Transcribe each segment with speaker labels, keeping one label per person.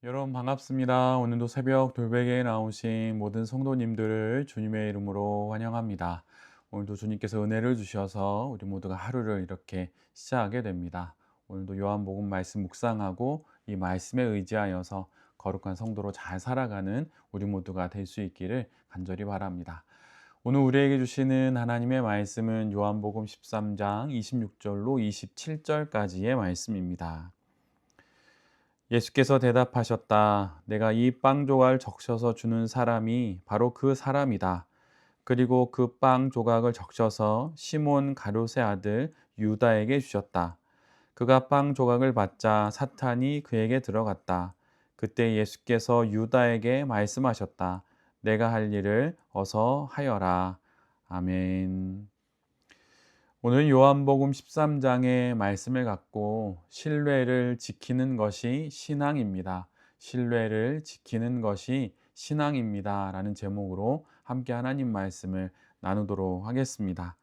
Speaker 1: 여러분 반갑습니다. 오늘도 새벽 돌베개에 나오신 모든 성도님들을 주님의 이름으로 환영합니다. 오늘도 주님께서 은혜를 주셔서 우리 모두가 하루를 이렇게 시작하게 됩니다. 오늘도 요한복음 말씀 묵상하고 이 말씀에 의지하여서 거룩한 성도로 잘 살아가는 우리 모두가 될 수 있기를 간절히 바랍니다. 오늘 우리에게 주시는 하나님의 말씀은 요한복음 13장 26절로 27절까지의 말씀입니다. 예수께서 대답하셨다. 내가 이 빵 조각을 적셔서 주는 사람이 바로 그 사람이다. 그리고 그 빵 조각을 적셔서 시몬 가룟의 아들 유다에게 주셨다. 그가 빵 조각을 받자 사탄이 그에게 들어갔다. 그때 예수께서 유다에게 말씀하셨다. 내가 할 일을 어서 하여라. 아멘. 오늘 요한복음 13장의 말씀을 갖고 신뢰를 지키는 것이 신앙입니다. 신뢰를 지키는 것이 신앙입니다. 라는 제목으로 함께 하나님 말씀을 나누도록 하겠습니다.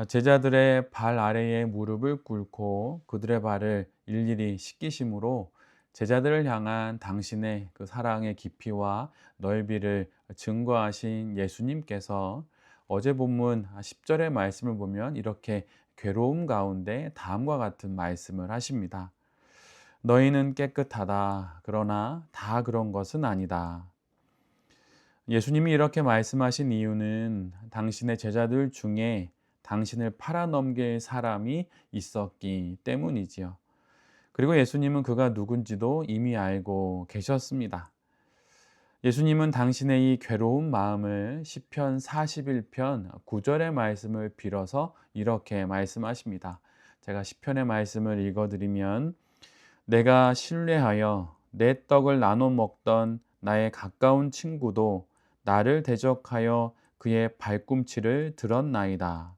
Speaker 1: 제자들의 발 아래에 무릎을 꿇고 그들의 발을 일일이 씻기심으로 제자들을 향한 당신의 그 사랑의 깊이와 넓이를 증거하신 예수님께서 어제 본문 10절의 말씀을 보면 이렇게 괴로움 가운데 다음과 같은 말씀을 하십니다. 너희는 깨끗하다. 그러나 다 그런 것은 아니다. 예수님이 이렇게 말씀하신 이유는 당신의 제자들 중에 당신을 팔아넘길 사람이 있었기 때문이지요. 그리고 예수님은 그가 누군지도 이미 알고 계셨습니다. 예수님은 당신의 이 괴로운 마음을 시편 41편 9절의 말씀을 빌어서 이렇게 말씀하십니다. 제가 시편의 말씀을 읽어드리면 내가 신뢰하여 내 떡을 나눠 먹던 나의 가까운 친구도 나를 대적하여 그의 발꿈치를 들었나이다.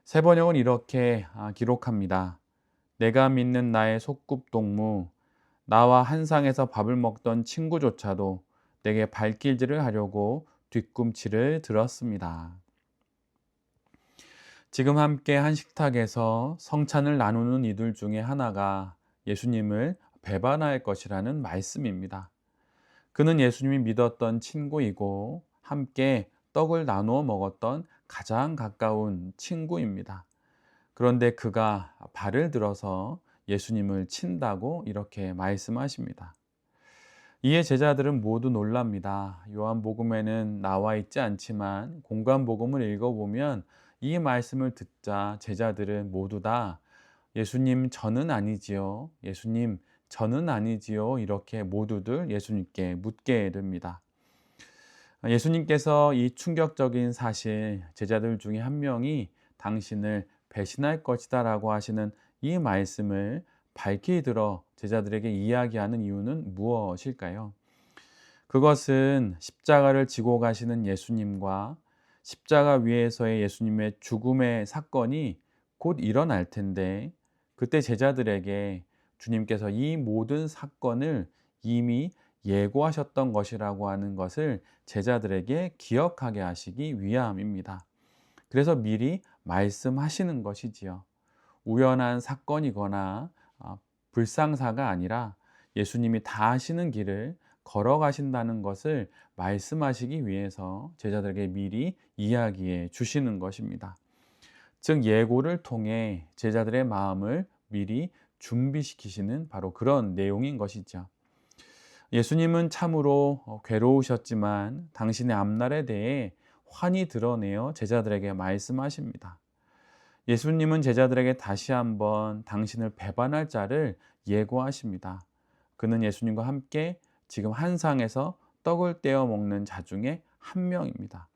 Speaker 1: 세 번역은 이렇게 기록합니다. 내가 믿는 나의 소꿉동무, 나와 한 상에서 밥을 먹던 친구조차도 내게 발길질을 하려고 뒤꿈치를 들었습니다. 지금 함께 한 식탁에서 성찬을 나누는 이들 중에 하나가 예수님을 배반할 것이라는 말씀입니다. 그는 예수님이 믿었던 친구이고 함께 떡을 나누어 먹었던 가장 가까운 친구입니다. 그런데 그가 발을 들어서 예수님을 친다고 이렇게 말씀하십니다. 이에 제자들은 모두 놀랍니다. 요한복음에는 나와 있지 않지만 공관복음을 읽어보면 이 말씀을 듣자 제자들은 모두 다 예수님 저는 아니지요. 예수님 저는 아니지요. 이렇게 모두들 예수님께 묻게 됩니다. 예수님께서 이 충격적인 사실 제자들 중에 한 명이 당신을 배신할 것이다라고 하시는 이 말씀을 밝히 들어 제자들에게 이야기하는 이유는 무엇일까요? 그것은 십자가를 지고 가시는 예수님과 십자가 위에서의 예수님의 죽음의 사건이 곧 일어날 텐데 그때 제자들에게 주님께서 이 모든 사건을 이미 예고하셨던 것이라고 하는 것을 제자들에게 기억하게 하시기 위함입니다. 그래서 미리 말씀하시는 것이지요. 우연한 사건이거나 불상사가 아니라 예수님이 다 하시는 길을 걸어가신다는 것을 말씀하시기 위해서 제자들에게 미리 이야기해 주시는 것입니다. 즉 예고를 통해 제자들의 마음을 미리 준비시키시는 바로 그런 내용인 것이죠. 예수님은 참으로 괴로우셨지만 당신의 앞날에 대해 환히 드러내어 제자들에게 말씀하십니다. 예수님은 제자들에게 다시 한번 당신을 배반할 자를 예고하십니다. 그는 예수님과 함께 지금 한 상에서 떡을 떼어 먹는 자 중에 한 명입니다.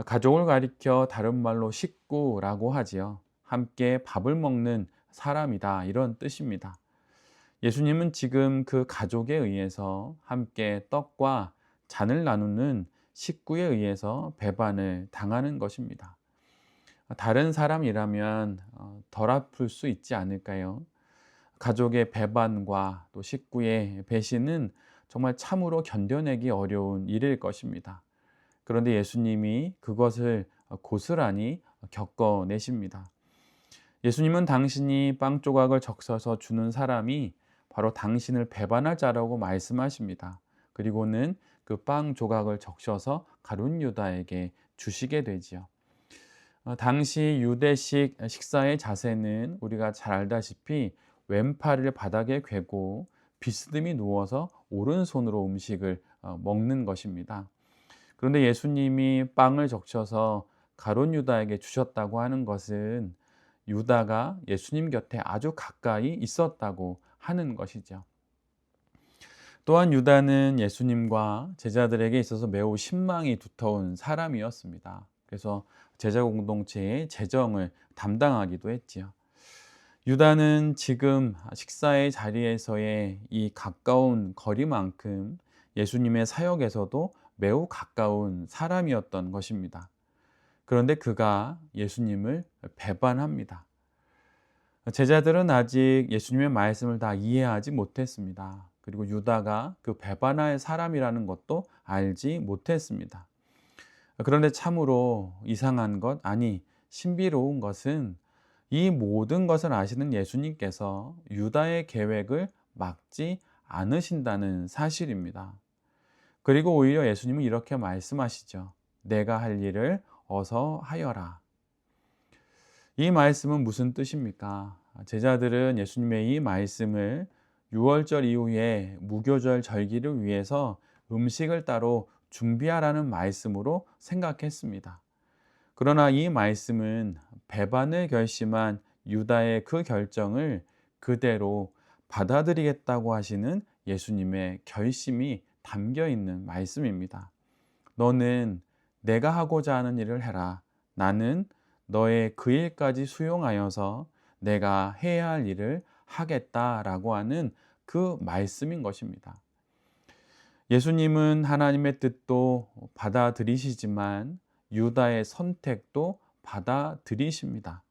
Speaker 1: 가족을 가리켜 다른 말로 식구라고 하지요. 함께 밥을 먹는 사람이다 이런 뜻입니다. 예수님은 지금 그 가족에 의해서 함께 떡과 잔을 나누는 식구에 의해서 배반을 당하는 것입니다. 다른 사람이라면 덜 아플 수 있지 않을까요? 가족의 배반과 또 식구의 배신은 정말 참으로 견뎌내기 어려운 일일 것입니다. 그런데 예수님이 그것을 고스란히 겪어내십니다. 예수님은 당신이 빵 조각을 적셔서 주는 사람이 바로 당신을 배반할 자라고 말씀하십니다. 그리고는 그 빵 조각을 적셔서 가룟 유다에게 주시게 되지요. 당시 유대식 식사의 자세는 우리가 잘 알다시피 왼팔을 바닥에 괴고 비스듬히 누워서 오른손으로 음식을 먹는 것입니다. 그런데 예수님이 빵을 적셔서 가룟 유다에게 주셨다고 하는 것은 유다가 예수님 곁에 아주 가까이 있었다고 하는 것이죠. 또한 유다는 예수님과 제자들에게 있어서 매우 신망이 두터운 사람이었습니다. 그래서 제자 공동체의 재정을 담당하기도 했지요. 유다는 지금 식사의 자리에서의 이 가까운 거리만큼 예수님의 사역에서도 매우 가까운 사람이었던 것입니다. 그런데 그가 예수님을 배반합니다. 제자들은 아직 예수님의 말씀을 다 이해하지 못했습니다. 그리고 유다가 그 배반할 사람이라는 것도 알지 못했습니다. 그런데 참으로 이상한 것, 아니 신비로운 것은 이 모든 것을 아시는 예수님께서 유다의 계획을 막지 않으신다는 사실입니다. 그리고 오히려 예수님은 이렇게 말씀하시죠. 내가 할 일을 어서 하여라. 이 말씀은 무슨 뜻입니까? 제자들은 예수님의 이 말씀을 유월절 이후에 무교절 절기를 위해서 음식을 따로 준비하라는 말씀으로 생각했습니다. 그러나 이 말씀은 배반을 결심한 유다의 그 결정을 그대로 받아들이겠다고 하시는 예수님의 결심이 담겨 있는 말씀입니다. 너는 내가 하고자 하는 일을 해라. 나는 너의 그 일까지 수용하여서 내가 해야 할 일을 하겠다라고 하는 그 말씀인 것입니다. 예수님은 하나님의 뜻도 받아들이시지만 유다의 선택도 받아들이십니다.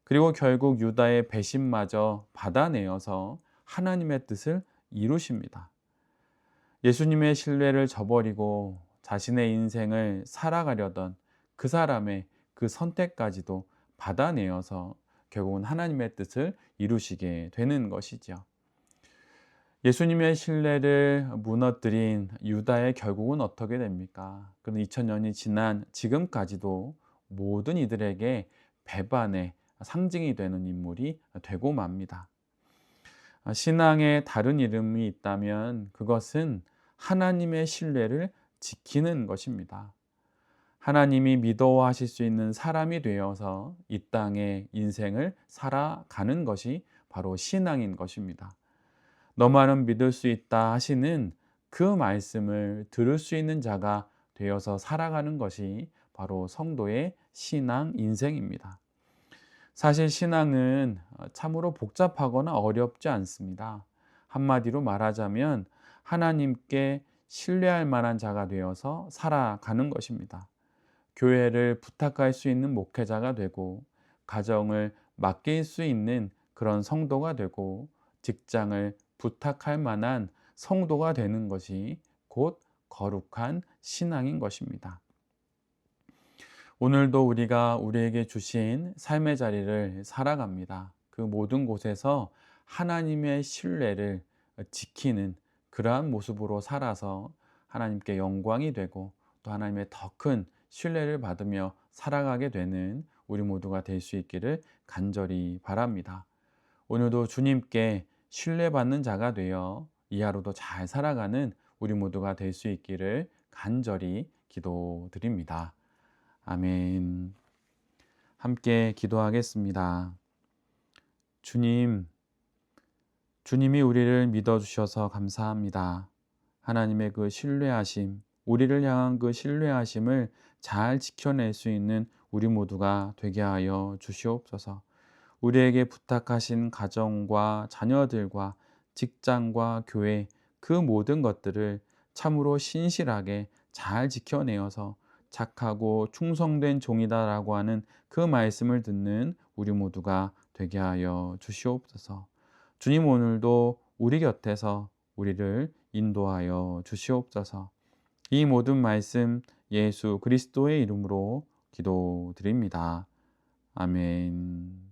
Speaker 1: 그리고 결국 유다의 배신마저 받아내어서 하나님의 뜻을 이루십니다. 예수님의 신뢰를 저버리고 자신의 인생을 살아가려던 그 사람의 그 선택까지도 받아내어서 결국은 하나님의 뜻을 이루시게 되는 것이죠. 예수님의 신뢰를 무너뜨린 유다의 결국은 어떻게 됩니까? 그는 2000년이 지난 지금까지도 모든 이들에게 배반의 상징이 되는 인물이 되고 맙니다. 신앙에 다른 이름이 있다면 그것은 하나님의 신뢰를 지키는 것입니다. 하나님이 믿어하실 수 있는 사람이 되어서 이 땅의 인생을 살아가는 것이 바로 신앙인 것입니다. 너만은 믿을 수 있다 하시는 그 말씀을 들을 수 있는 자가 되어서 살아가는 것이 바로 성도의 신앙 인생입니다. 사실 신앙은 참으로 복잡하거나 어렵지 않습니다. 한마디로 말하자면 하나님께 신뢰할 만한 자가 되어서 살아가는 것입니다. 교회를 부탁할 수 있는 목회자가 되고 가정을 맡길 수 있는 그런 성도가 되고 직장을 부탁할 만한 성도가 되는 것이 곧 거룩한 신앙인 것입니다. 오늘도 우리가 우리에게 주신 삶의 자리를 살아갑니다. 그 모든 곳에서 하나님의 신뢰를 지키는 그러한 모습으로 살아서 하나님께 영광이 되고 또 하나님의 더 큰 신뢰를 받으며 살아가게 되는 우리 모두가 될 수 있기를 간절히 바랍니다. 오늘도 주님께 신뢰받는 자가 되어 이 하루도 잘 살아가는 우리 모두가 될 수 있기를 간절히 기도드립니다. 아멘. 함께 기도하겠습니다. 주님이 우리를 믿어주셔서 감사합니다. 하나님의 그 신뢰하심, 우리를 향한 그 신뢰하심을 잘 지켜낼 수 있는 우리 모두가 되게 하여 주시옵소서. 우리에게 부탁하신 가정과 자녀들과 직장과 교회 그 모든 것들을 참으로 신실하게 잘 지켜내어서 착하고 충성된 종이다라고 하는 그 말씀을 듣는 우리 모두가 되게 하여 주시옵소서. 주님 오늘도 우리 곁에서 우리를 인도하여 주시옵소서. 이 모든 말씀 예수 그리스도의 이름으로 기도드립니다. 아멘.